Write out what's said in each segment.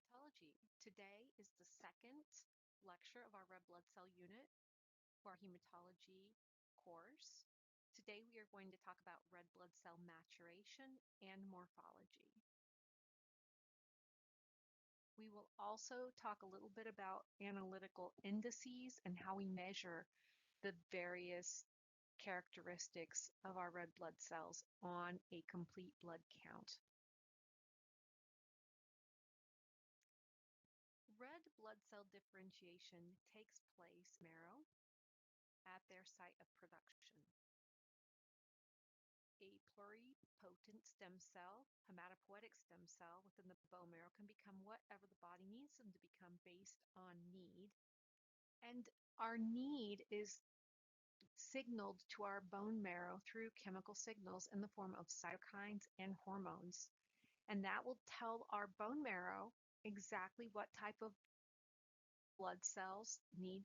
Hematology. Today is the second lecture of our red blood cell unit for our hematology course. Today we are going to talk about red blood cell maturation and morphology. We will also talk a little bit about analytical indices and how we measure the various characteristics of our red blood cells on a complete blood count. Red blood cell differentiation takes place in the marrow at their site of production. A pluripotent stem cell, hematopoietic stem cell within the bone marrow can become whatever the body needs them to become based on need. And our need is signaled to our bone marrow through chemical signals in the form of cytokines and hormones. And that will tell our bone marrow exactly what type of blood cells need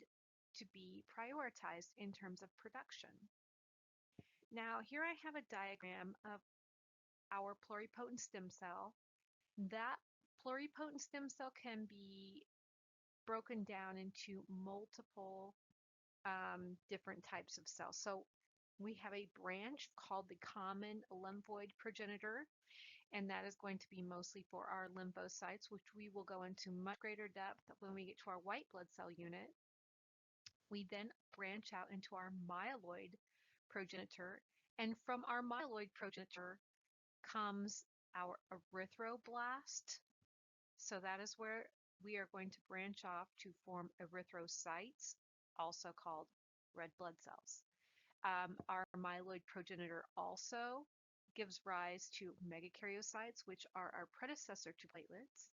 to be prioritized in terms of production. Now, here I have a diagram of our pluripotent stem cell. That pluripotent stem cell can be broken down into multiple different types of cells. So we have a branch called the common lymphoid progenitor, and that is going to be mostly for our lymphocytes, which we will go into much greater depth when we get to our white blood cell unit. We then branch out into our myeloid progenitor, and from our myeloid progenitor comes our erythroblast. So that is where we are going to branch off to form erythrocytes, also called red blood cells. Our myeloid progenitor also gives rise to megakaryocytes, which are our predecessor to platelets.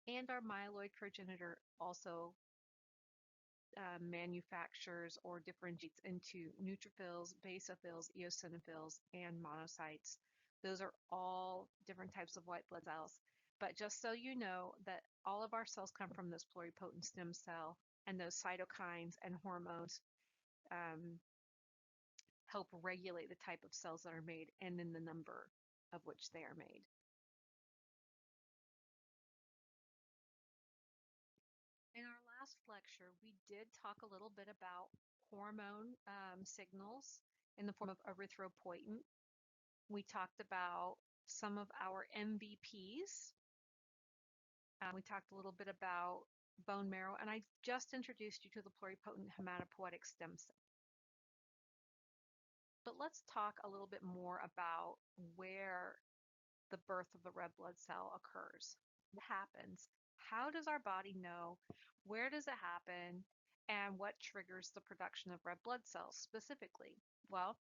And our myeloid progenitor also manufactures or differentiates into neutrophils, basophils, eosinophils, and monocytes. Those are all different types of white blood cells. But just so you know that all of our cells come from this pluripotent stem cell, and those cytokines and hormones help regulate the type of cells that are made and in the number of which they are made. In our last lecture, we did talk a little bit about hormone signals in the form of erythropoietin. We talked about some of our MVPs. We talked a little bit about bone marrow, and I just introduced you to the pluripotent hematopoietic stem cell. But let's talk a little bit more about where the birth of the red blood cell occurs. What happens? How does our body know? Where does it happen? And what triggers the production of red blood cells specifically? Well,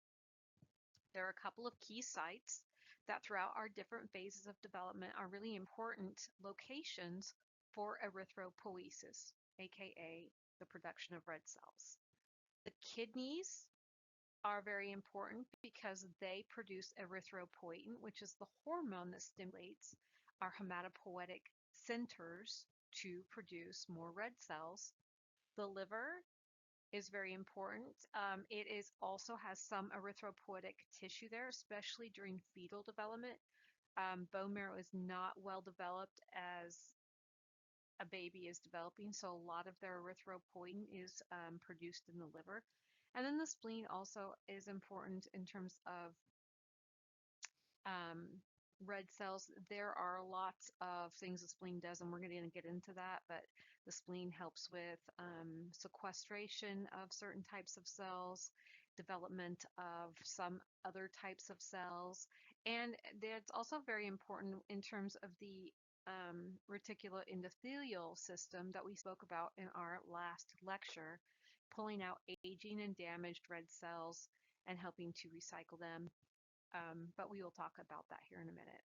there are a couple of key sites that throughout our different phases of development are really important locations for erythropoiesis, aka the production of red cells. The kidneys are very important because they produce erythropoietin, which is the hormone that stimulates our hematopoietic centers to produce more red cells. The liver is very important. It also has some erythropoietic tissue there, especially during fetal development. Bone marrow is not well developed as a baby is developing, so a lot of their erythropoietin is produced in the liver. And then the spleen also is important in terms of red cells. There are lots of things the spleen does, and we're going to get into that, but the spleen helps with sequestration of certain types of cells, development of some other types of cells, and that's also very important in terms of the reticuloendothelial system that we spoke about in our last lecture, pulling out aging and damaged red cells and helping to recycle them. But we will talk about that here in a minute.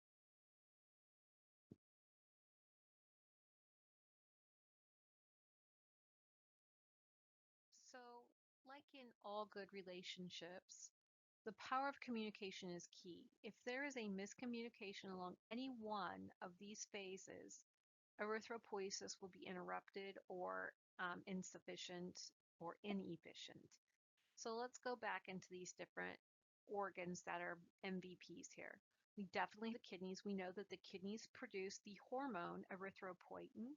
So, like in all good relationships, the power of communication is key. If there is a miscommunication along any one of these phases, erythropoiesis will be interrupted or insufficient or inefficient. So let's go back into these different organs that are MVPs here. We definitely have the kidneys. We know that the kidneys produce the hormone erythropoietin.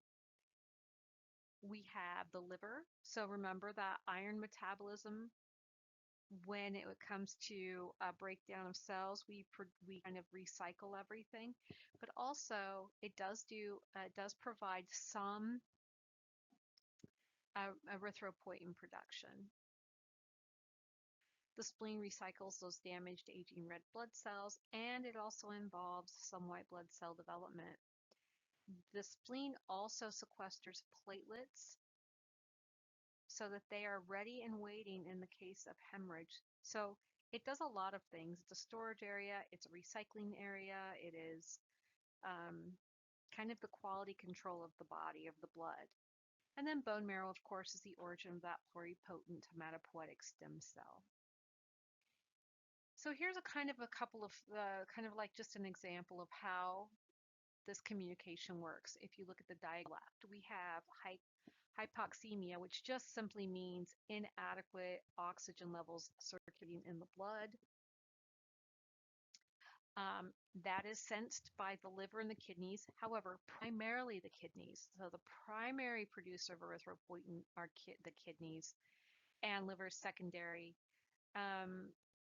We have the liver. So remember that iron metabolism, when it comes to breakdown of cells, we kind of recycle everything, but also it does provide some erythropoietin production. The spleen recycles those damaged aging red blood cells, and it also involves some white blood cell development. The spleen also sequesters platelets so that they are ready and waiting in the case of hemorrhage. So it does a lot of things. It's a storage area, it's a recycling area, it is kind of the quality control of the body, of the blood. And then bone marrow, of course, is the origin of that pluripotent hematopoietic stem cell. So here's a couple of kind of like just an example of how this communication works. If you look at the diagram left, we have hypoxemia, which just simply means inadequate oxygen levels circulating in the blood. That is sensed by the liver and the kidneys. However, primarily the kidneys. So the primary producer of erythropoietin are the kidneys, and liver is secondary.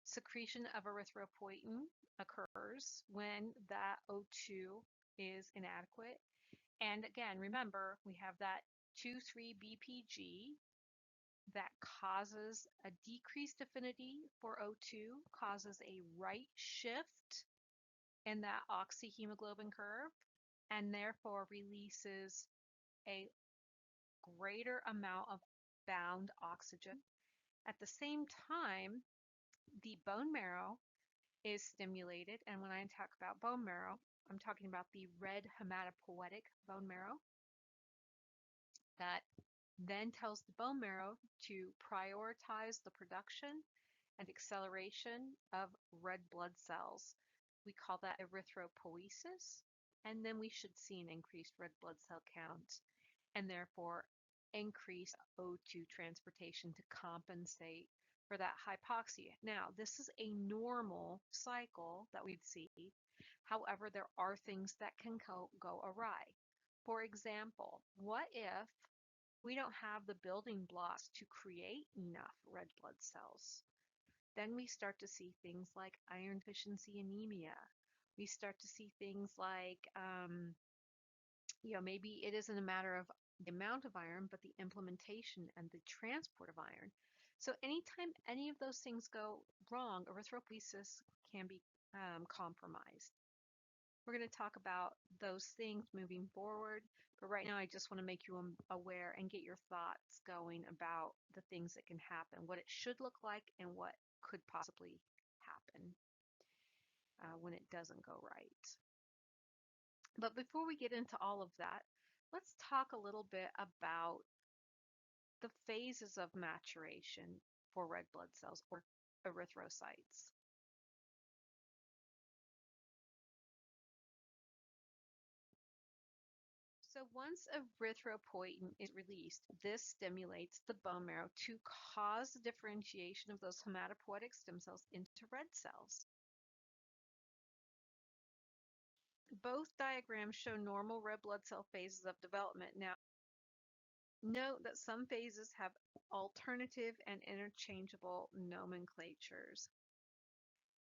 Secretion of erythropoietin occurs when that O2 is inadequate. And again, remember, we have that 2,3-BPG that causes a decreased affinity for O2, causes a right shift in that oxyhemoglobin curve, and therefore releases a greater amount of bound oxygen. At the same time, the bone marrow is stimulated, and when I talk about bone marrow, I'm talking about the red hematopoietic bone marrow that then tells the bone marrow to prioritize the production and acceleration of red blood cells. We call that erythropoiesis, and then we should see an increased red blood cell count and therefore increased O2 transportation to compensate for that hypoxia. Now, this is a normal cycle that we'd see. However, there are things that can go awry. For example, what if we don't have the building blocks to create enough red blood cells? Then we start to see things like iron deficiency anemia. We start to see things like, maybe it isn't a matter of the amount of iron, but the implementation and the transport of iron. So anytime any of those things go wrong, erythropoiesis can be compromised. We're going to talk about those things moving forward, but right now I just want to make you aware and get your thoughts going about the things that can happen, what it should look like, and what could possibly happen when it doesn't go right. But before we get into all of that, let's talk a little bit about the phases of maturation for red blood cells or erythrocytes. So once erythropoietin is released, this stimulates the bone marrow to cause the differentiation of those hematopoietic stem cells into red cells. Both diagrams show normal red blood cell phases of development. Now, note that some phases have alternative and interchangeable nomenclatures.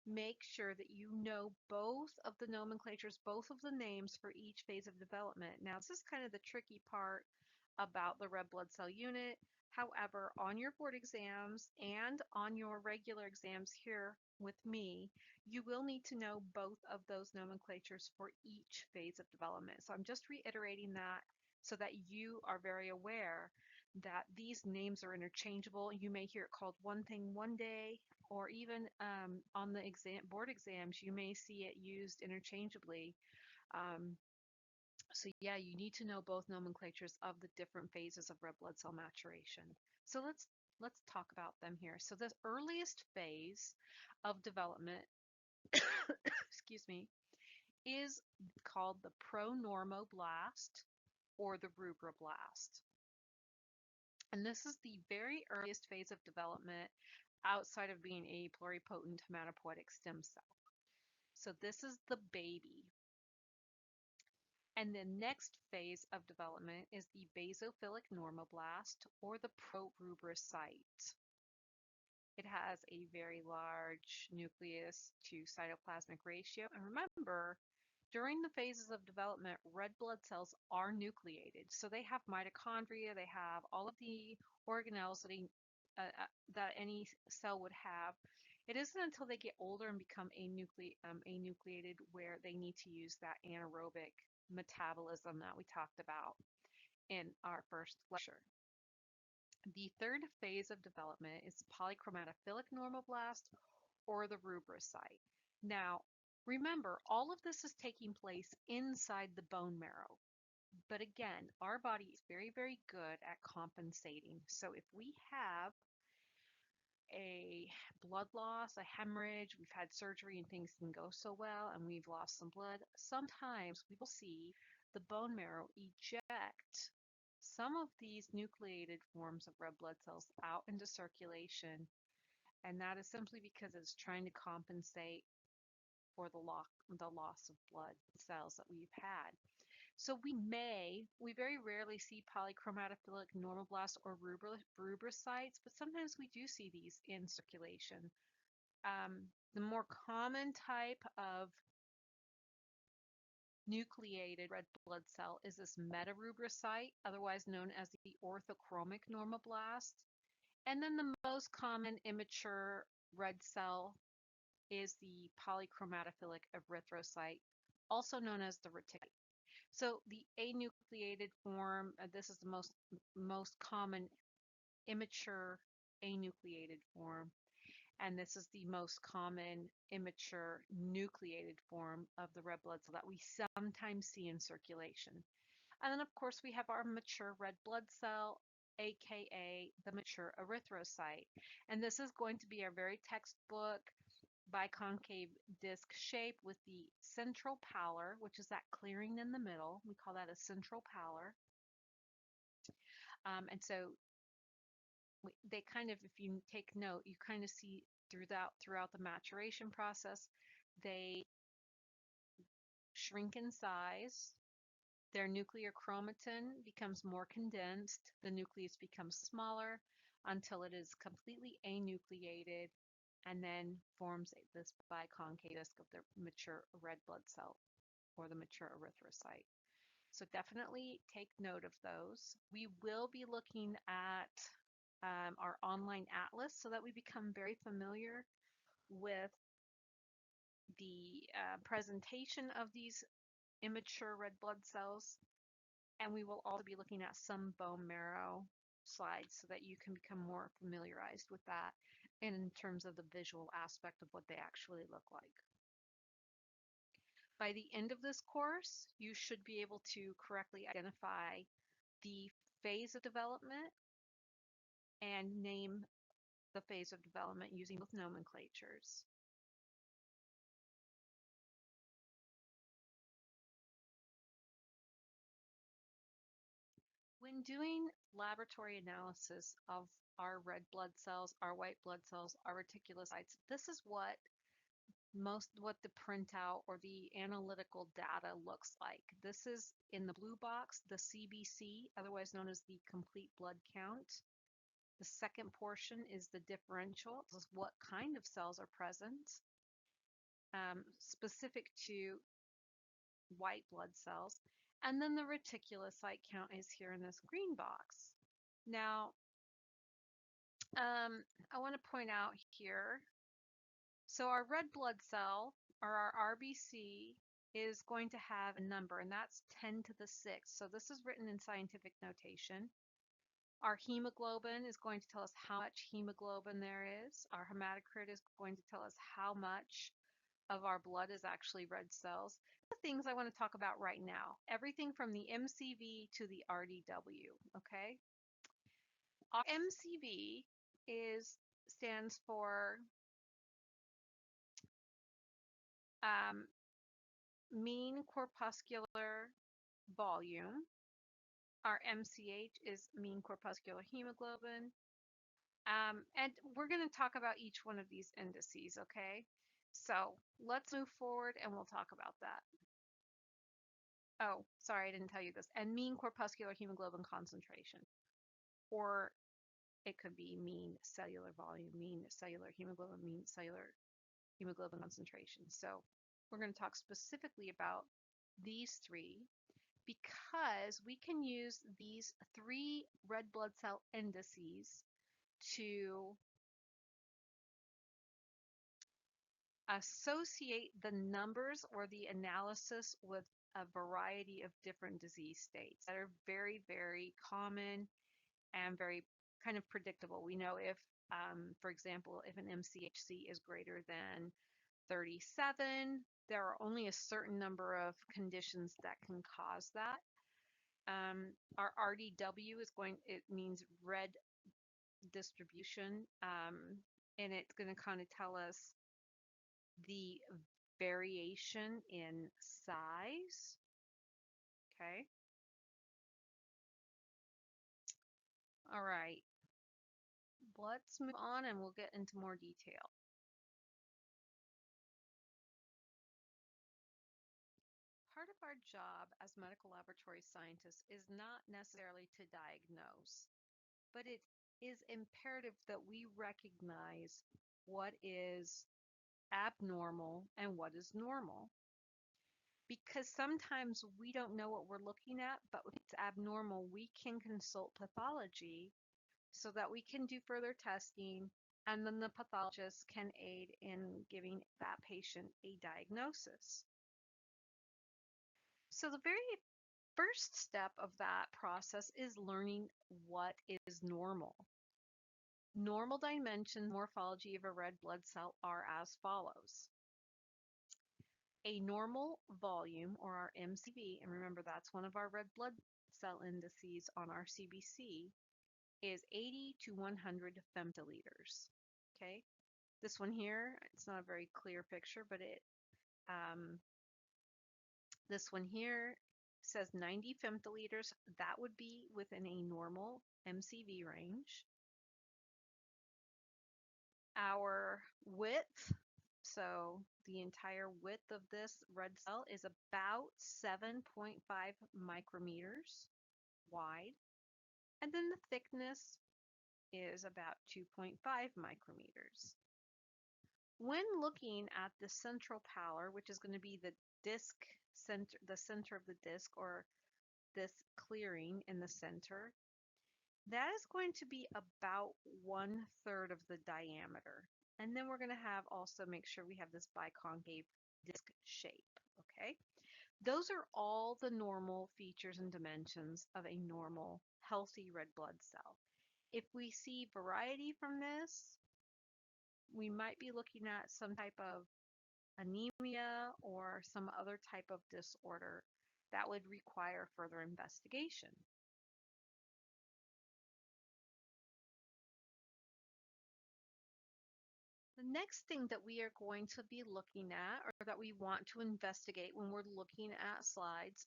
Make sure that you know both of the nomenclatures, both of the names for each phase of development. Now, this is kind of the tricky part about the red blood cell unit. However, on your board exams and on your regular exams here with me, you will need to know both of those nomenclatures for each phase of development. So I'm just reiterating that so that you are very aware that these names are interchangeable. You may hear it called one thing one day, or even on the board exams, you may see it used interchangeably. So yeah, you need to know both nomenclatures of the different phases of red blood cell maturation. So let's talk about them here. So the earliest phase of development, excuse me, is called the pronormoblast or the rubroblast. And this is the very earliest phase of development outside of being a pluripotent hematopoietic stem cell. So this is the baby. And the next phase of development is the basophilic normoblast or the proruberocyte. It has a very large nucleus to cytoplasmic ratio. And remember, during the phases of development, red blood cells are nucleated. So they have mitochondria, they have all of the organelles that any cell would have. It isn't until they get older and become anucleated where they need to use that anaerobic metabolism that we talked about in our first lecture. The third phase of development is polychromatophilic normoblast or the ruberocyte. Now, remember, all of this is taking place inside the bone marrow. But again, our body is very, very good at compensating. So if we have a blood loss, a hemorrhage, we've had surgery and things didn't go so well, and we've lost some blood, sometimes we will see the bone marrow eject some of these nucleated forms of red blood cells out into circulation, and that is simply because it's trying to compensate for the loss of blood cells that we've had. So we very rarely see polychromatophilic normoblasts or ruberocytes, but sometimes we do see these in circulation. The more common type of nucleated red blood cell is this metaruberocyte, otherwise known as the orthochromic normoblast. And then the most common immature red cell is the polychromatophilic erythrocyte, also known as the reticulocyte. So the anucleated form, this is the most common immature anucleated form, and this is the most common immature nucleated form of the red blood cell that we sometimes see in circulation. And then, of course, we have our mature red blood cell, aka the mature erythrocyte. And this is going to be our very textbook biconcave disc shape with the central pallor, which is that clearing in the middle. We call that a central pallor. And so they kind of, if you take note, you kind of see throughout the maturation process, they shrink in size. Their nuclear chromatin becomes more condensed. The nucleus becomes smaller until it is completely anucleated and then forms this biconcave disc of the mature red blood cell or the mature erythrocyte. So definitely take note of those. We will be looking at our online atlas so that we become very familiar with the presentation of these immature red blood cells. And we will also be looking at some bone marrow slides so that you can become more familiarized with that in terms of the visual aspect of what they actually look like. By the end of this course, you should be able to correctly identify the phase of development and name the phase of development using both nomenclatures. When doing laboratory analysis of our red blood cells, our white blood cells, our reticulocytes, this is what the printout or the analytical data looks like. This is in the blue box, the CBC, otherwise known as the complete blood count. The second portion is the differential. This is what kind of cells are present, specific to white blood cells. And then the reticulocyte count is here in this green box. Now, I want to point out here, so our red blood cell, or our RBC, is going to have a number, and that's 10 to the 6th. So this is written in scientific notation. Our hemoglobin is going to tell us how much hemoglobin there is. Our hematocrit is going to tell us how much of our blood is actually red cells. The things I want to talk about right now, everything from the MCV to the RDW, okay? Our MCV stands for mean corpuscular volume. Our MCH is mean corpuscular hemoglobin. And we're going to talk about each one of these indices, okay? So let's move forward and we'll talk about that. Oh, sorry, I didn't tell you this. And mean corpuscular hemoglobin concentration, or it could be mean cellular volume, mean cellular hemoglobin, mean cellular hemoglobin concentration. So we're going to talk specifically about these three because we can use these three red blood cell indices to associate the numbers or the analysis with a variety of different disease states that are very, very common and very kind of predictable. We know if, for example, if an MCHC is greater than 37, there are only a certain number of conditions that can cause that. Our RDW is it means red distribution, and it's going to kind of tell us the variation in size. Okay. All right. Let's move on and we'll get into more detail. Part of our job as medical laboratory scientists is not necessarily to diagnose, but it is imperative that we recognize what is abnormal and what is normal. Because sometimes we don't know what we're looking at, but if it's abnormal, we can consult pathology so that we can do further testing, and then the pathologist can aid in giving that patient a diagnosis. So the very first step of that process is learning what is normal. Normal dimensions, morphology of a red blood cell are as follows. A normal volume, or our MCV, and remember that's one of our red blood cell indices on our CBC, is 80 to 100 femtoliters. Okay, this one here, it's not a very clear picture, but this one here says 90 femtoliters. That would be within a normal MCV range. Our width, so the entire width of this red cell is about 7.5 micrometers wide. And then the thickness is about 2.5 micrometers. When looking at the central pallor, which is going to be the disc center, the center of the disc, or this clearing in the center, that is going to be about 1/3 of the diameter. And then we're going to have also make sure we have this biconcave disc shape, okay? Those are all the normal features and dimensions of a normal, healthy red blood cell. If we see variety from this, we might be looking at some type of anemia or some other type of disorder that would require further investigation. The next thing that we are going to be looking at, or that we want to investigate when we're looking at slides,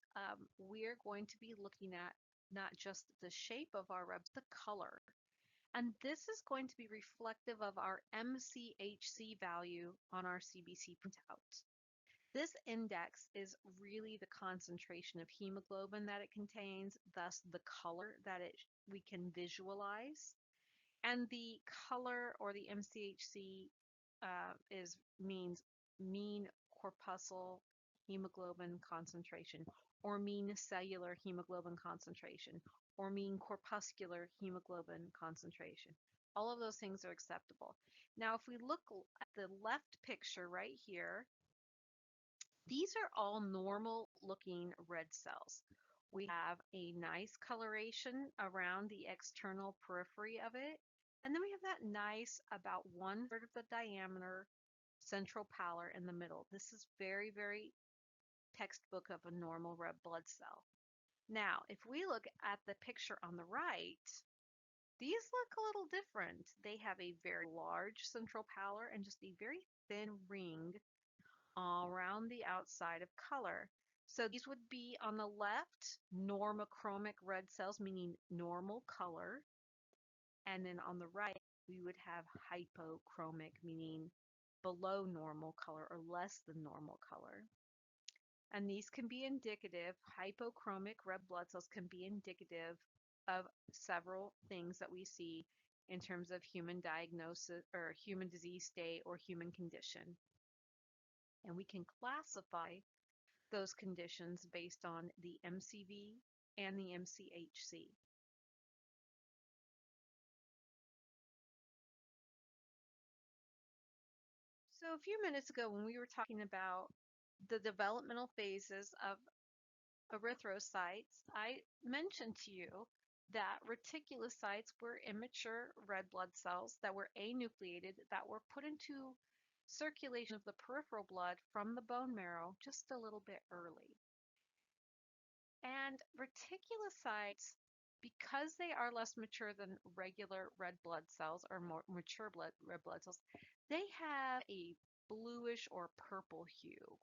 we are going to be looking at not just the shape of our red, the color. And this is going to be reflective of our MCHC value on our CBC printout. This index is really the concentration of hemoglobin that it contains, thus the color that we can visualize. And the color, or the MCHC, means mean corpuscle hemoglobin concentration, or mean cellular hemoglobin concentration, or mean corpuscular hemoglobin concentration. All of those things are acceptable. Now, if we look at the left picture right here, these are all normal looking red cells. We have a nice coloration around the external periphery of it. And then we have that nice, about 1/3 of the diameter central pallor in the middle. This is very, very textbook of a normal red blood cell. Now, if we look at the picture on the right, these look a little different. They have a very large central pallor and just a very thin ring around the outside of color. So these would be on the left, normochromic red cells, meaning normal color. And then on the right, we would have hypochromic, meaning below normal color or less than normal color. And these can be indicative, hypochromic red blood cells can be indicative of several things that we see in terms of human diagnosis or human disease state or human condition. And we can classify those conditions based on the MCV and the MCHC. So a few minutes ago when we were talking about the developmental phases of erythrocytes, I mentioned to you that reticulocytes were immature red blood cells that were anucleated that were put into circulation of the peripheral blood from the bone marrow just a little bit early. And reticulocytes, because they are less mature than regular red blood cells or more mature red blood cells, they have a bluish or purple hue.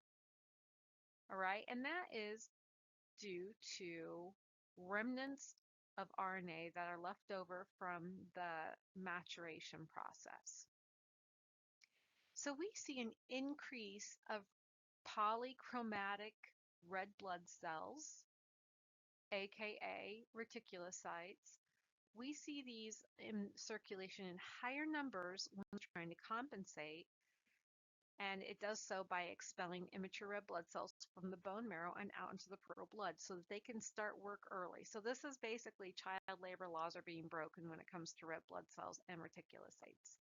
All right, and that is due to remnants of RNA that are left over from the maturation process. So we see an increase of polychromatic red blood cells, aka reticulocytes. We see these in circulation in higher numbers when trying to compensate, and it does so by expelling immature red blood cells from the bone marrow and out into the peripheral blood so that they can start work early. So this is basically child labor laws are being broken when it comes to red blood cells and reticulocytes.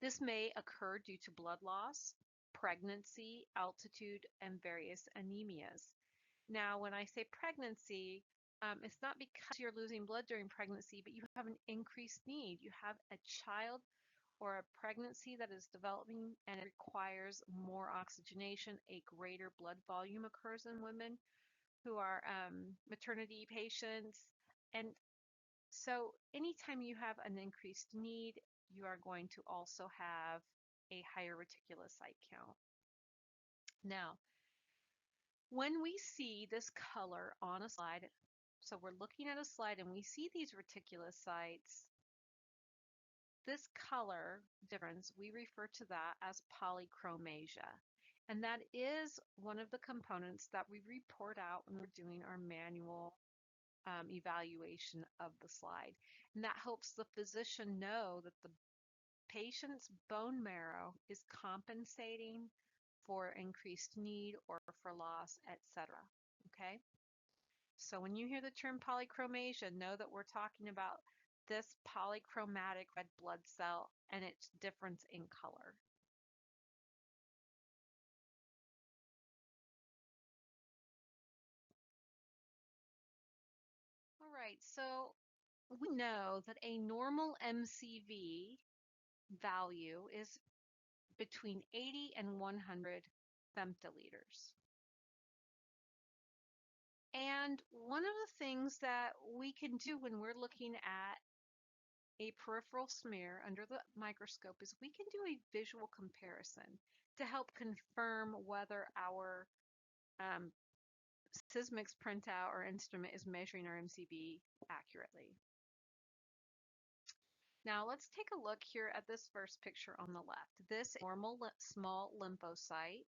This may occur due to blood loss, pregnancy, altitude, and various anemias. Now, when I say pregnancy, it's not because you're losing blood during pregnancy, but you have an increased need. You have a child or a pregnancy that is developing and it requires more oxygenation. A greater blood volume occurs in women who are maternity patients. And so anytime you have an increased need, you are going to also have a higher reticulocyte count. Now, when we see this color on a slide, so we're looking at a slide and we see these reticulocytes, this color difference, we refer to that as polychromasia. And that is one of the components that we report out when we're doing our manual evaluation of the slide. And that helps the physician know that the patient's bone marrow is compensating for increased need or for loss, etc. Okay? So when you hear the term polychromasia, know that we're talking about this polychromatic red blood cell and its difference in color. All right, so we know that a normal MCV value is between 80 and 100 femtoliters. And one of the things that we can do when we're looking at a peripheral smear under the microscope is we can do a visual comparison to help confirm whether our Sysmex printout or instrument is measuring our MCV accurately. Now let's take a look here at this first picture on the left. This normal small lymphocyte,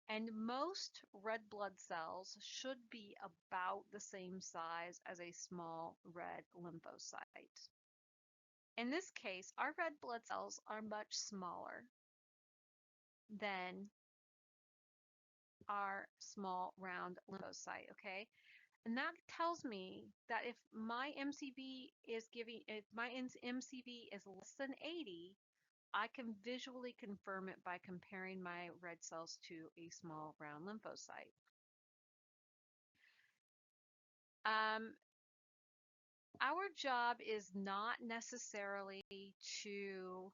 and most red blood cells should be about the same size as a small red lymphocyte. In this case, our red blood cells are much smaller than our small round lymphocyte, okay? And that tells me that if my MCV is less than 80, I can visually confirm it by comparing my red cells to a small round lymphocyte. Our job is not necessarily to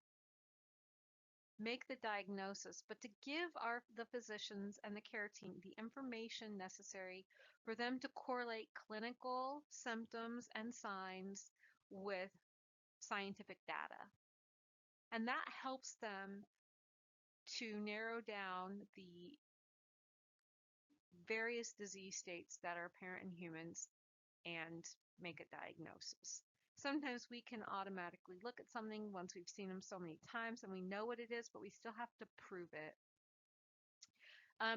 make the diagnosis, but to give the physicians and the care team the information necessary for them to correlate clinical symptoms and signs with scientific data. And that helps them to narrow down the various disease states that are apparent in humans and make a diagnosis. Sometimes we can automatically look at something once we've seen them so many times and we know what it is, but we still have to prove it.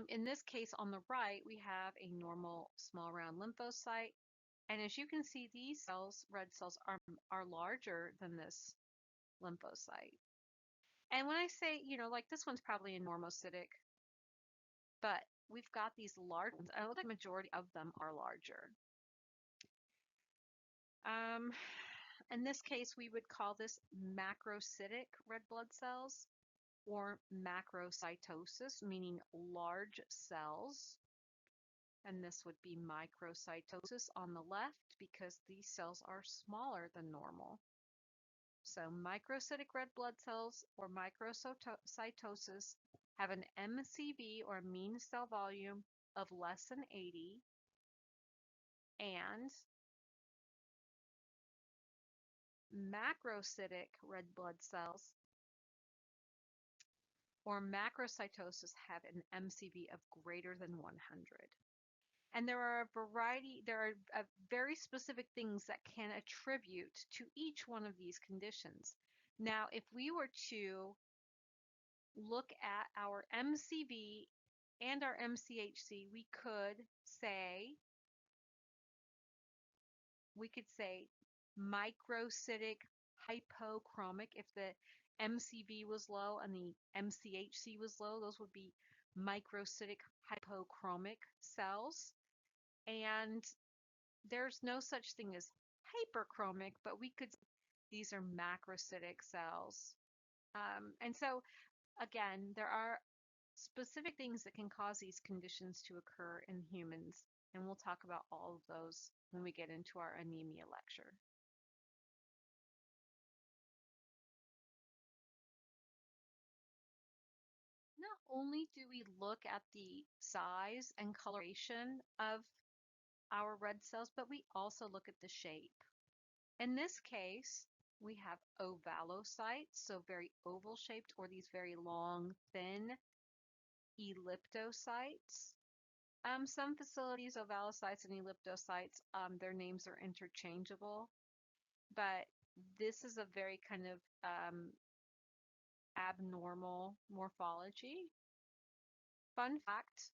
In this case, on the right, we have a normal small round lymphocyte. And as you can see, these cells, red cells, are larger than this lymphocyte. And when I say, like this one's probably a normocytic, but we've got these large ones. I look like the majority of them are larger. In this case, we would call this macrocytic red blood cells or macrocytosis, meaning large cells. And this would be microcytosis on the left because these cells are smaller than normal. So microcytic red blood cells or microcytosis have an MCV or mean cell volume of less than 80, and macrocytic red blood cells or macrocytosis have an MCV of greater than 100. And there are very specific things that can attribute to each one of these conditions. Now, if we were to look at our MCV and our MCHC, we could say microcytic hypochromic. If the MCV was low and the MCHC was low, those would be microcytic hypochromic cells. And there's no such thing as hyperchromic, but these are macrocytic cells. And so again, there are specific things that can cause these conditions to occur in humans, and we'll talk about all of those when we get into our anemia lecture. Not only do we look at the size and coloration of our red cells, but we also look at the shape. In this case, we have ovalocytes, so very oval shaped, or these very long, thin elliptocytes. Some facilities, ovalocytes and elliptocytes, their names are interchangeable, but this is a very kind of abnormal morphology. Fun fact,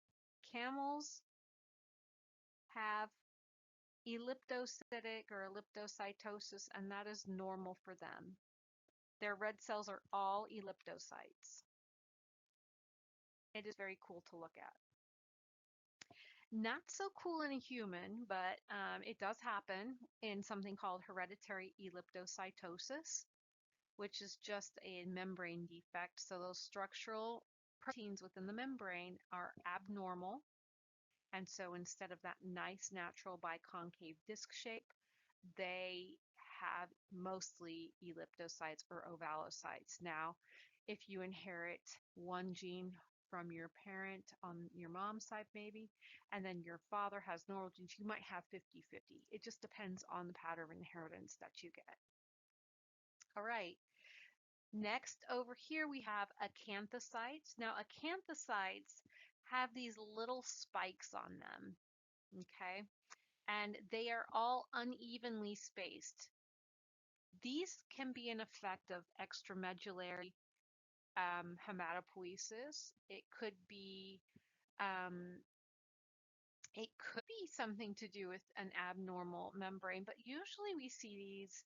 camels have elliptocytic or elliptocytosis, and that is normal for them. Their red cells are all elliptocytes. It is very cool to look at. Not so cool in a human, but it does happen in something called hereditary elliptocytosis, which is just a membrane defect. So those structural proteins within the membrane are abnormal. And so instead of that nice natural biconcave disc shape, they have mostly elliptocytes or ovalocytes. Now, if you inherit one gene from your parent on your mom's side maybe, and then your father has normal genes, you might have 50-50. It just depends on the pattern of inheritance that you get. All right. Next over here we have acanthocytes. Now acanthocytes have these little spikes on them, okay? And they are all unevenly spaced. These can be an effect of extramedullary hematopoiesis. It could be something to do with an abnormal membrane, but usually we see these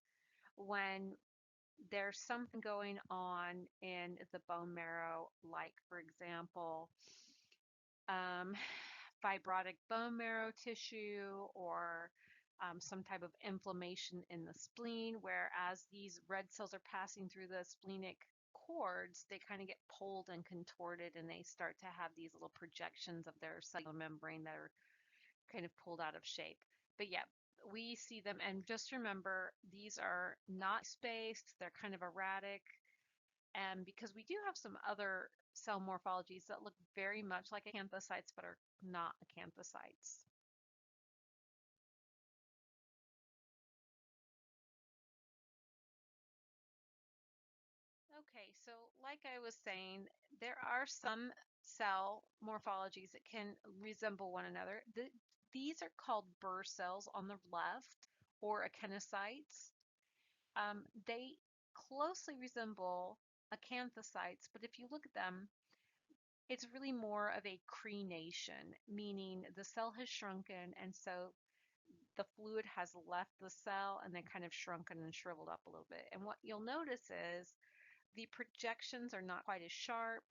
when there's something going on in the bone marrow, like for example, fibrotic bone marrow tissue or some type of inflammation in the spleen, whereas these red cells are passing through the splenic cords, they kind of get pulled and contorted and they start to have these little projections of their cellular membrane that are kind of pulled out of shape. But yeah, we see them, and just remember, these are not spaced, they're kind of erratic, and because we do have some other cell morphologies that look very much like acanthocytes but are not acanthocytes. Okay, so like I was saying, there are some cell morphologies that can resemble one another. These are called Burr cells on the left, or acanthocytes. They closely resemble acanthocytes, but if you look at them, it's really more of a crenation, meaning the cell has shrunken, and so the fluid has left the cell and then kind of shrunken and shriveled up a little bit. And what you'll notice is the projections are not quite as sharp.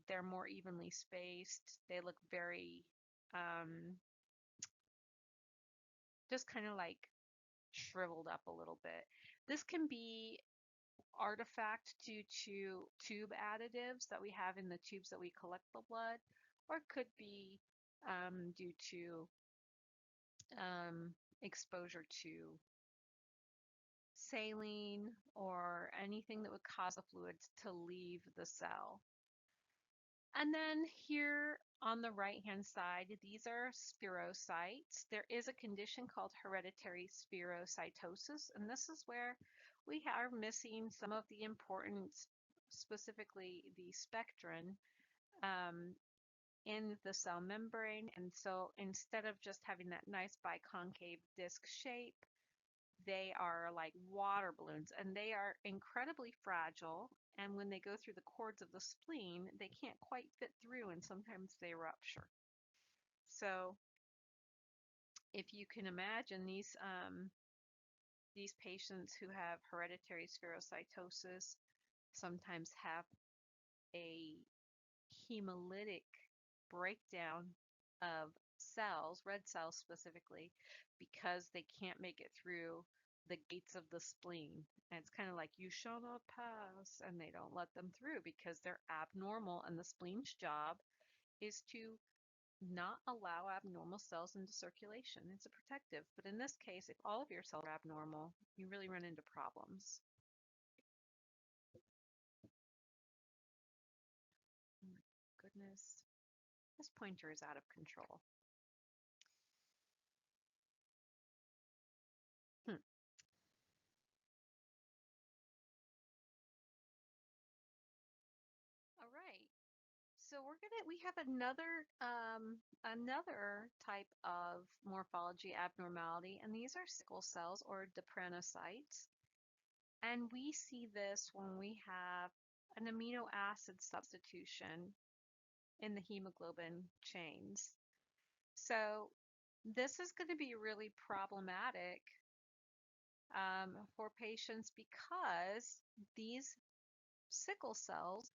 They're more evenly spaced. They look very just kind of like shriveled up a little bit. This can be artifact due to tube additives that we have in the tubes that we collect the blood, or it could be due to exposure to saline or anything that would cause the fluid to leave the cell. And then here on the right-hand side, these are spherocytes. There is a condition called hereditary spherocytosis, and this is where we are missing some of the important, specifically the spectrin, in the cell membrane. And so instead of just having that nice biconcave disc shape, they are like water balloons, and they are incredibly fragile. And when they go through the cords of the spleen, they can't quite fit through, and sometimes they rupture. So if you can imagine these patients who have hereditary spherocytosis sometimes have a hemolytic breakdown of cells, red cells specifically, because they can't make it through the gates of the spleen. And it's kind of like, you shall not pass, and they don't let them through because they're abnormal, and the spleen's job is to not allow abnormal cells into circulation. It's a protective. But in this case, if all of your cells are abnormal, you really run into problems. Oh my goodness. This pointer is out of control. All right. So we have another type of morphology abnormality, and these are sickle cells or depranocytes. And we see this when we have an amino acid substitution in the hemoglobin chains. So this is going to be really problematic for patients because these sickle cells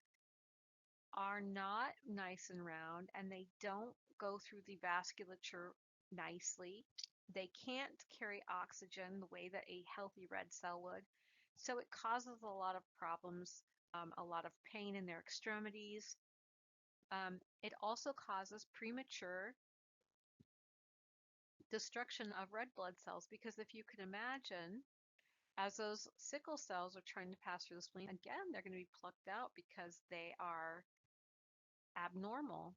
are not nice and round, and they don't go through the vasculature nicely. They can't carry oxygen the way that a healthy red cell would. So it causes a lot of problems, a lot of pain in their extremities. It also causes premature destruction of red blood cells, because if you can imagine, as those sickle cells are trying to pass through the spleen, again, they're going to be plucked out because they are abnormal.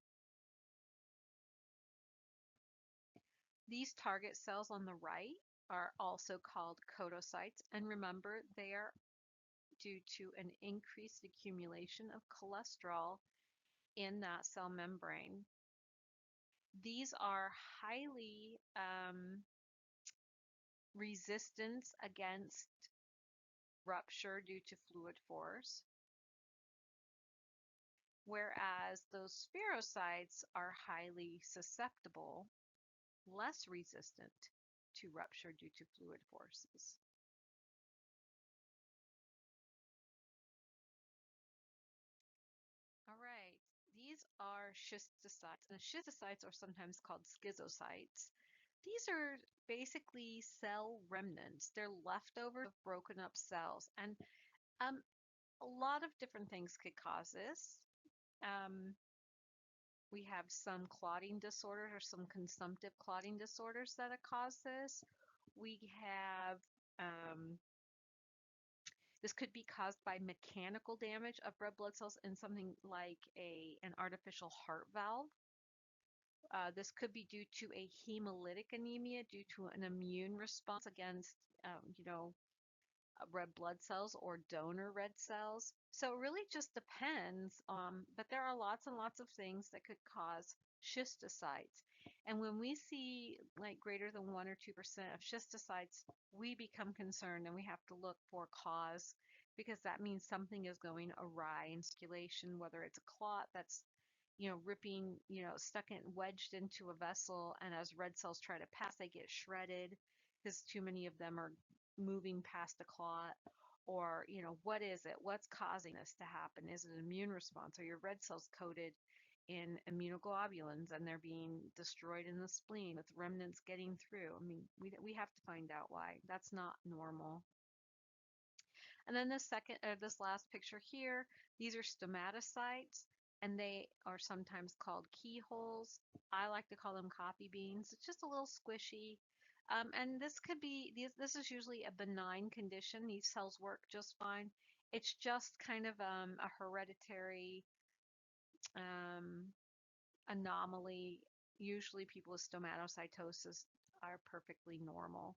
These target cells on the right are also called podocytes, and remember, they are due to an increased accumulation of cholesterol in that cell membrane. These are highly resistant against rupture due to fluid force, whereas those spherocytes are highly susceptible, less resistant to rupture due to fluid forces. All right, these are schistocytes, and schistocytes are sometimes called schizocytes. These are basically cell remnants. They're leftovers of broken up cells, and a lot of different things could cause this. We have some clotting disorders or some consumptive clotting disorders that cause this. We have this could be caused by mechanical damage of red blood cells in something like an artificial heart valve. This could be due to a hemolytic anemia due to an immune response against, red blood cells or donor red cells. So it really just depends. But there are lots and lots of things that could cause schistocytes. And when we see like greater than 1 or 2% of schistocytes, we become concerned and we have to look for cause because that means something is going awry in circulation, whether it's a clot that's ripping, stuck in, wedged into a vessel, and as red cells try to pass, they get shredded because too many of them are moving past a clot. Or, what is it? What's causing this to happen? Is it an immune response? Are your red cells coated in immunoglobulins and they're being destroyed in the spleen with remnants getting through? I mean, we have to find out why. That's not normal. And then this last picture here, these are stomatocytes, and they are sometimes called keyholes. I like to call them coffee beans. It's just a little squishy. And this is usually a benign condition. These cells work just fine. It's just kind of a hereditary um, anomaly. Usually people with stomatocytosis are perfectly normal.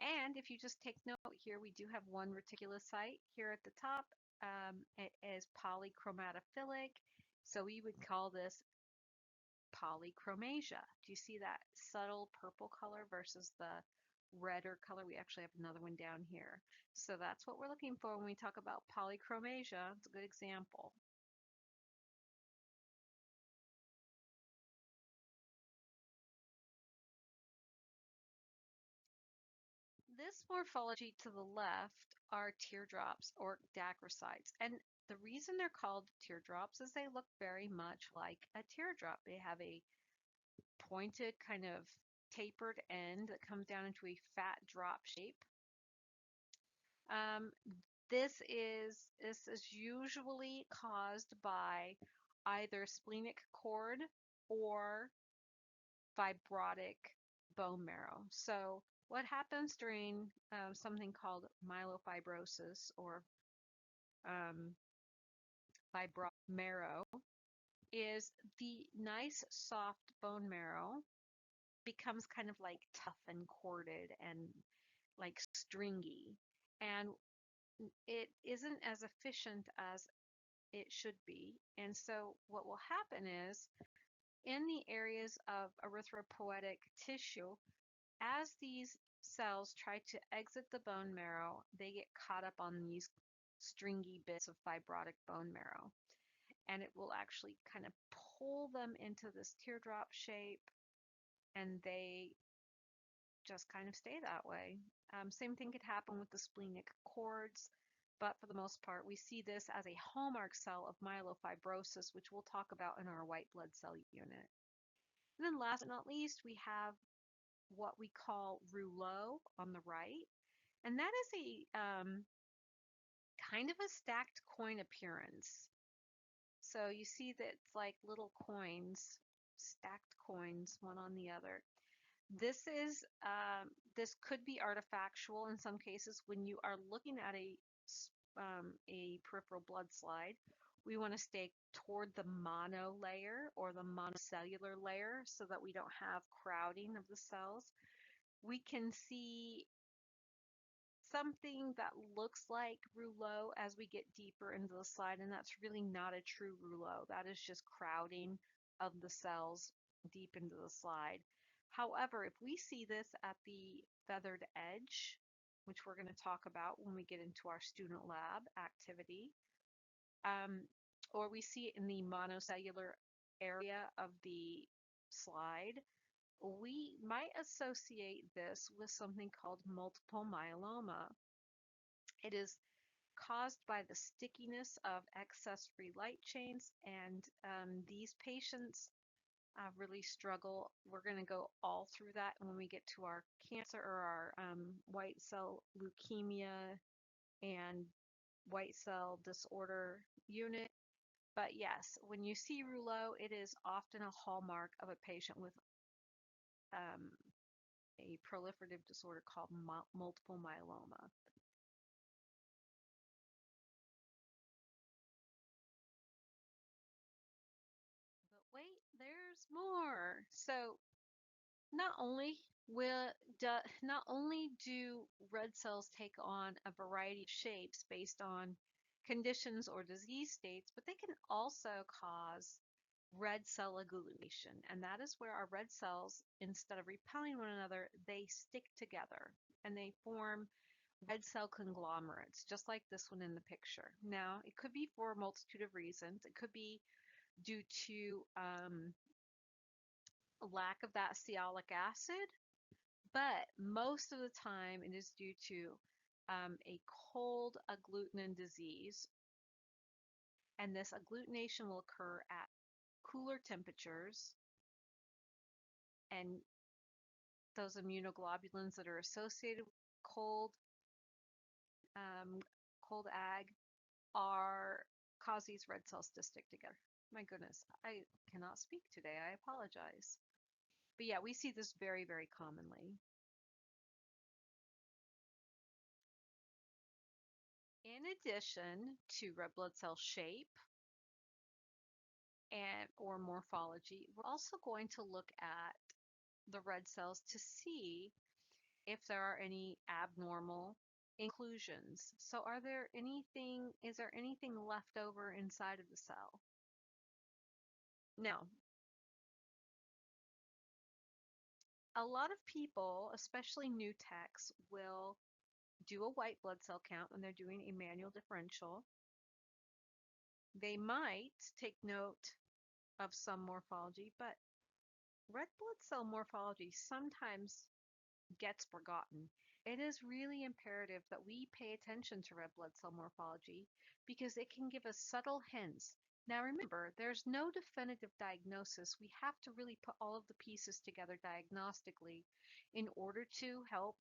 And if you just take note here, we do have one reticulocyte here at the top. It is polychromatophilic. So we would call this polychromasia. Do you see that subtle purple color versus the redder color? We actually have another one down here. So that's what we're looking for when we talk about polychromasia. It's a good example. This morphology to the left are teardrops or dacrycytes. And the reason they're called teardrops is they look very much like a teardrop. They have a pointed kind of tapered end that comes down into a fat drop shape. Um, this is usually caused by either splenic cord or fibrotic bone marrow. So what happens during something called myelofibrosis or um, fibrotic marrow is the nice soft bone marrow becomes kind of like tough and corded and like stringy, and it isn't as efficient as it should be. And so what will happen is in the areas of erythropoietic tissue, as these cells try to exit the bone marrow, they get caught up on these stringy bits of fibrotic bone marrow, and it will actually kind of pull them into this teardrop shape, and they just kind of stay that way. Same thing could happen with the splenic cords, but for the most part, we see this as a hallmark cell of myelofibrosis, which we'll talk about in our white blood cell unit. And then last but not least, we have what we call rouleau on the right, and that is a kind of a stacked coin appearance. So you see that it's like little coins, stacked coins, one on the other. This could be artifactual in some cases. When you are looking at a peripheral blood slide, we want to stay toward the mono layer or the monocellular layer so that we don't have crowding of the cells. We can see something that looks like rouleau as we get deeper into the slide, and that's really not a true rouleau. That is just crowding of the cells deep into the slide. However, if we see this at the feathered edge, which we're going to talk about when we get into our student lab activity, or we see it in the monocellular area of the slide, we might associate this with something called multiple myeloma. It is caused by the stickiness of excess free light chains, and these patients really struggle. We're going to go all through that when we get to our cancer or our white cell leukemia and white cell disorder unit. But yes, when you see rouleau, it is often a hallmark of a patient with a proliferative disorder called multiple myeloma. But wait, there's more. So not only will not only do red cells take on a variety of shapes based on conditions or disease states, but they can also cause red cell agglutination. And that is where our red cells, instead of repelling one another, they stick together and they form red cell conglomerates, just like this one in the picture. Now, it could be for a multitude of reasons. It could be due to a lack of that sialic acid, but most of the time it is due to a cold agglutinin disease, and this agglutination will occur at cooler temperatures, and those immunoglobulins that are associated with cold um, cold ag are cause these red cells to stick together. My goodness, I cannot speak today. I apologize. But yeah, we see this very, very commonly. In addition to red blood cell shape and or morphology, we're also going to look at the red cells to see if there are any abnormal inclusions. So is there anything left over inside of the cell? Now, a lot of people, especially new techs, will do a white blood cell count when they're doing a manual differential. They might take note of some morphology, but red blood cell morphology sometimes gets forgotten. It is really imperative that we pay attention to red blood cell morphology because it can give us subtle hints. Now remember, there's no definitive diagnosis. We have to really put all of the pieces together diagnostically in order to help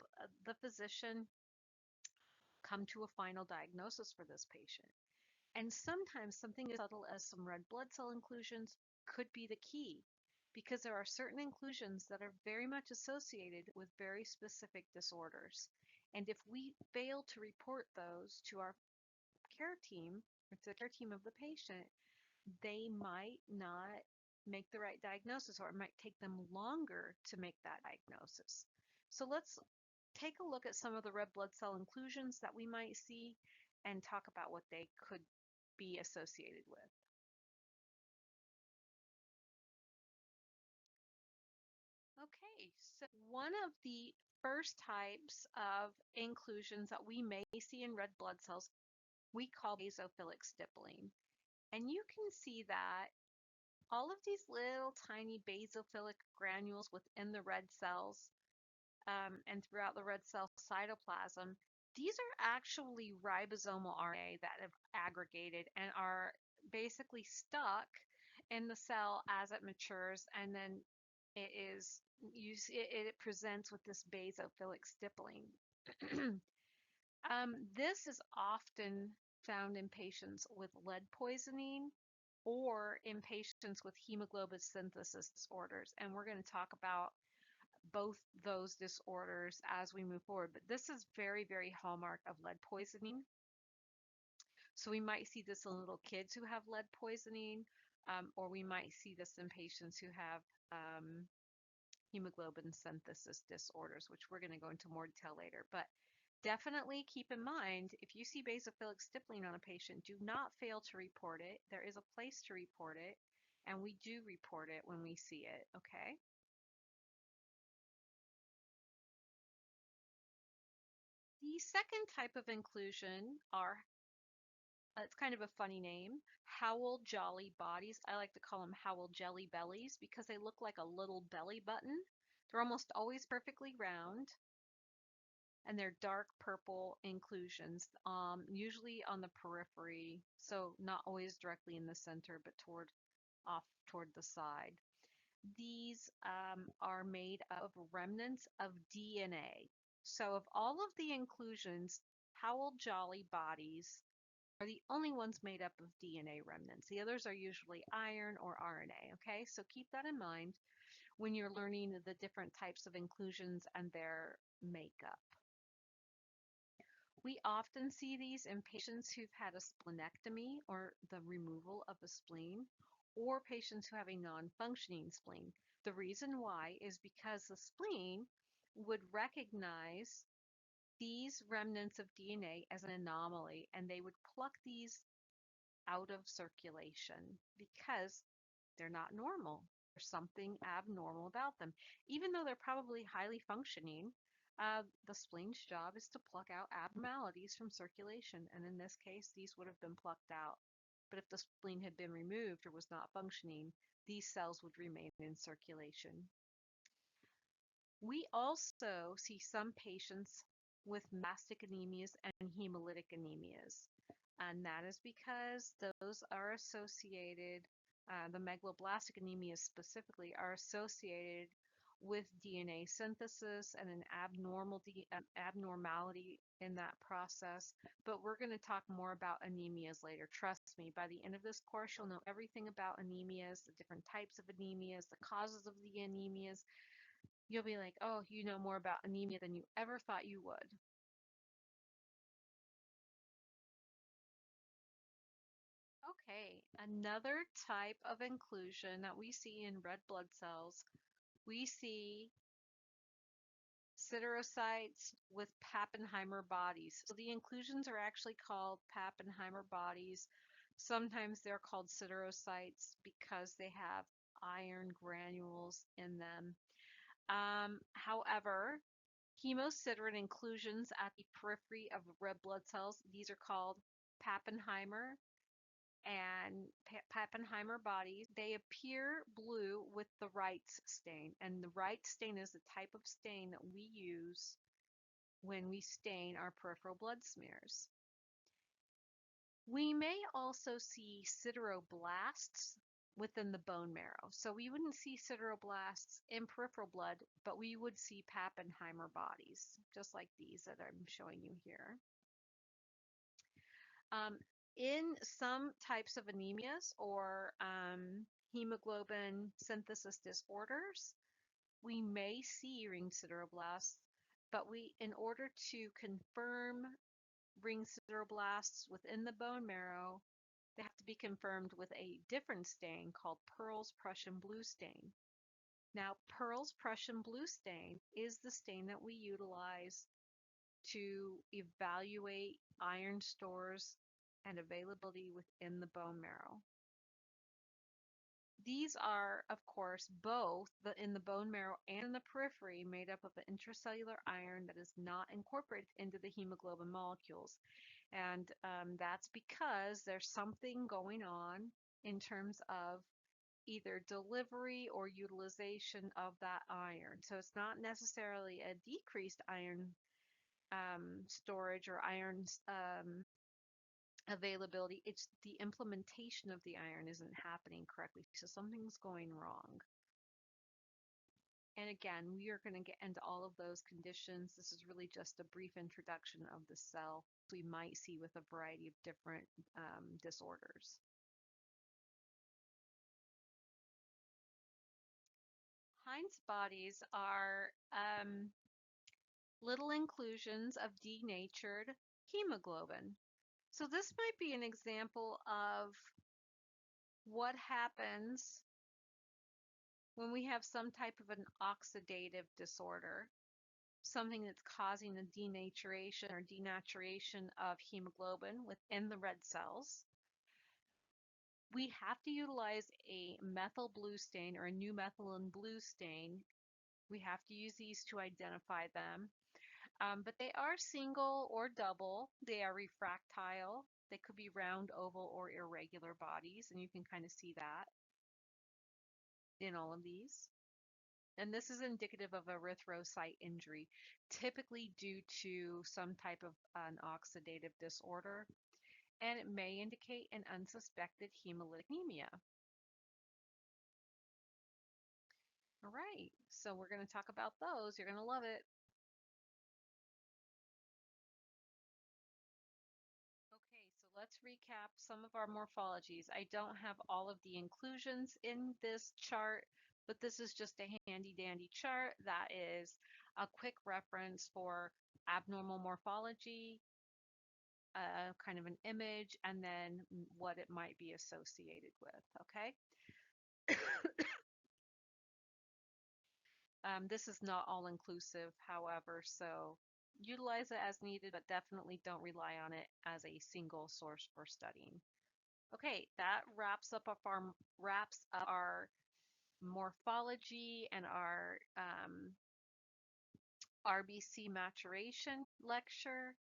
the physician come to a final diagnosis for this patient. And sometimes something as subtle as some red blood cell inclusions could be the key because there are certain inclusions that are very much associated with very specific disorders. And if we fail to report those to our care team, or to the care team of the patient, they might not make the right diagnosis, or it might take them longer to make that diagnosis. So let's take a look at some of the red blood cell inclusions that we might see and talk about what they could be associated with. Okay, so one of the first types of inclusions that we may see in red blood cells, we call basophilic stippling. And you can see that all of these little tiny basophilic granules within the red cells and throughout the red cell cytoplasm, these are actually ribosomal RNA that have aggregated and are basically stuck in the cell as it matures, and then it presents with this basophilic stippling. This is often found in patients with lead poisoning or in patients with hemoglobin synthesis disorders, and we're going to talk about both those disorders as we move forward. But this is very, very hallmark of lead poisoning. So we might see this in little kids who have lead poisoning, or we might see this in patients who have hemoglobin synthesis disorders, which we're going to go into more detail later. But definitely keep in mind, if you see basophilic stippling on a patient, do not fail to report it. There is a place to report it, and we do report it when we see it, okay? The second type of inclusion are, it's kind of a funny name, Howell Jolly bodies. I like to call them Howell Jelly bellies because they look like a little belly button. They're almost always perfectly round, and they're dark purple inclusions, usually on the periphery, so not always directly in the center, but off toward the side. These are made of remnants of DNA. So of all of the inclusions, Howell Jolly bodies are the only ones made up of DNA remnants. The others are usually iron or RNA, okay? So keep that in mind when you're learning the different types of inclusions and their makeup. We often see these in patients who've had a splenectomy or the removal of a spleen, or patients who have a non-functioning spleen. The reason why is because the spleen would recognize these remnants of DNA as an anomaly, and they would pluck these out of circulation because they're not normal. There's something abnormal about them. Even though they're probably highly functioning, the spleen's job is to pluck out abnormalities from circulation. And in this case, these would have been plucked out. But if the spleen had been removed or was not functioning, these cells would remain in circulation. We also see some patients with mastic anemias and hemolytic anemias. And that is because those are associated, the megaloblastic anemias specifically, are associated with DNA synthesis and an abnormality in that process. But we're going to talk more about anemias later. Trust me, by the end of this course, you'll know everything about anemias, the different types of anemias, the causes of the anemias. You'll be like, oh, you know more about anemia than you ever thought you would. Okay, another type of inclusion that we see in red blood cells, we see siderocytes with Pappenheimer bodies. So the inclusions are actually called Pappenheimer bodies. Sometimes they're called siderocytes because they have iron granules in them. However, hemosiderin inclusions at the periphery of red blood cells, these are called Pappenheimer and Pappenheimer bodies. They appear blue with the Wright's stain, and the Wright stain is the type of stain that we use when we stain our peripheral blood smears. We may also see sideroblasts within the bone marrow. So we wouldn't see sideroblasts in peripheral blood, but we would see Pappenheimer bodies, just like these that I'm showing you here. Um, in some types of anemias or hemoglobin synthesis disorders, we may see ring sideroblasts, but in order to confirm ring sideroblasts within the bone marrow, they have to be confirmed with a different stain called Pearl's Prussian blue stain. Now, Pearl's Prussian blue stain is the stain that we utilize to evaluate iron stores and availability within the bone marrow. These are, of course, both in the bone marrow and in the periphery made up of an intracellular iron that is not incorporated into the hemoglobin molecules. And that's because there's something going on in terms of either delivery or utilization of that iron. So it's not necessarily a decreased iron storage or iron availability. It's the implementation of the iron isn't happening correctly. So something's going wrong. And again, we are going to get into all of those conditions. This is really just a brief introduction of the cell we might see with a variety of different disorders. Heinz bodies are little inclusions of denatured hemoglobin. So this might be an example of what happens when we have some type of an oxidative disorder, something that's causing a denaturation or denaturation of hemoglobin within the red cells. We have to utilize a methyl blue stain or a new methylene blue stain. We have to use these to identify them. But they are single or double. They are refractile. They could be round, oval, or irregular bodies, and you can kind of see that in all of these. And this is indicative of erythrocyte injury, typically due to some type of an oxidative disorder, and it may indicate an unsuspected hemolytic anemia. All right, so we're going to talk about those. You're going to love it. Okay, so let's recap some of our morphologies. I don't have all of the inclusions in this chart, but this is just a handy dandy chart that is a quick reference for abnormal morphology, kind of an image, and then what it might be associated with, okay? This is not all inclusive, however, so utilize it as needed, but definitely don't rely on it as a single source for studying. Okay, that wraps up our morphology and our RBC maturation lecture.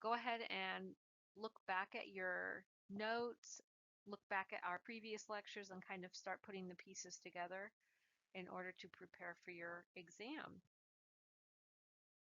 Go ahead and look back at your notes, look back at our previous lectures, and kind of start putting the pieces together in order to prepare for your exam.